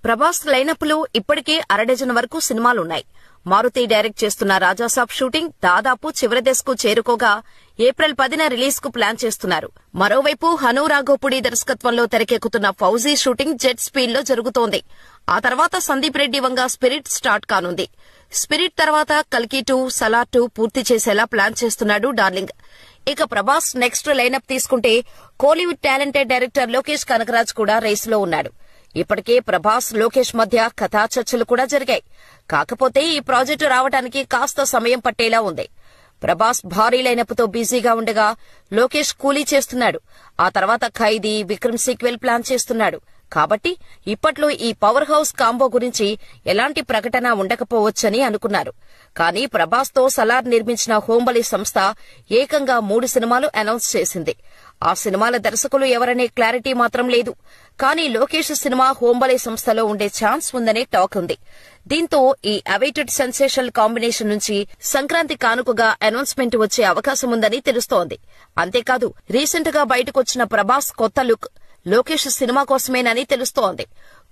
Prabhas lineup లో ఇప్పటికే అరడజన్ వరకు సినిమాలున్నాయి. మారుతి డైరెక్ట్ చేస్తున్న రాజాసాబ్ షూటింగ్ దాదాపు చివరి దశకు చేరుకోగా ఏప్రిల్ 10న రిలీజ్ కు ప్లాన్ చేస్తున్నారు. మరోవైపు హను రాఘోపుడి దర్శకత్వంలో తెరకెక్కుతున్న ఫౌజీ షూటింగ్ జెట్ స్పీడ్ లో జరుగుతోంది. ఆ తర్వాత సందీప్ రెడ్డి వంగ స్పిరిట్ స్టార్ట్ కానుంది. స్పిరిట్ తర్వాత కల్కి 2, సలార్ 2 పూర్తి చేసేలా ప్లాన్ చేస్తున్నాడు డార్లింగ్. ఇక ప్రభాస్ నెక్స్ట్ లైనప్ తీసుకుంటే కోలీవుడ్ టాలెంటెడ్ డైరెక్టర్ లోకేష్ కనకరాజ్ కూడా రేసులో ఉన్నాడు. ఇప్పటికే ప్రభాస్ లోకేష్ మధ్య కథా చర్చలు కూడా జరిగాయి. కాకపోతే ఈ ప్రాజెక్టు రావడానికి కాస్త సమయం పట్టేలా ఉంది. ప్రభాస్ భారీ లైనప్తో బిజీగా ఉండగా లోకేష్ కూలీ చేస్తున్నాడు. ఆ తర్వాత ఖైదీ, విక్రమ్ సీక్వెల్ ప్లాన్ చేస్తున్నాడు. కాబట్టి ఇప్పట్లో ఈ పవర్ హౌస్ కాంబో గురించి ఎలాంటి ప్రకటన ఉండకపోవచ్చని అనుకున్నారు. కానీ ప్రభాస్ తో సలార్ నిర్మించిన హోంబలి సంస్థ ఏకంగా 3 సినిమాలు అనౌన్స్ చేసింది. ఆ సినిమాల దర్శకులు ఎవరనే క్లారిటీ మాత్రం లేదు. కానీ లోకేష్ సినిమా హోంబలి సంస్థలో ఉండే ఛాన్స్ ఉందనే టాక్ ఉంది. దీంతో ఈ అవైటెడ్ సెన్సేషనల్ కాంబినేషన్ నుంచి సంక్రాంతి కానుకగా అనౌన్స్మెంట్ వచ్చే అవకాశం ఉందని తెలుస్తోంది. అంతేకాదు రీసెంట్ గా బయటకొచ్చిన ప్రభాస్ కొత్త లుక్ లోకేష్ సినిమా కోసమేనని తెలుస్తోంది.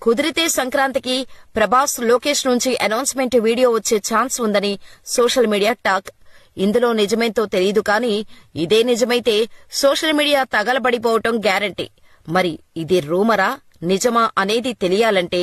కుదిరితే సంక్రాంతికి ప్రభాస్ లోకేష్ నుంచి అనౌన్స్మెంట్ వీడియో వచ్చే ఛాన్స్ ఉందని సోషల్ మీడియా టాక్. ఇందులో నిజమేంతో తెలియదు కానీ ఇదే నిజమైతే సోషల్ మీడియా తగలబడిపోవటం గ్యారంటీ. మరి ఇది రూమరా నిజమా అనేది తెలియాలంటే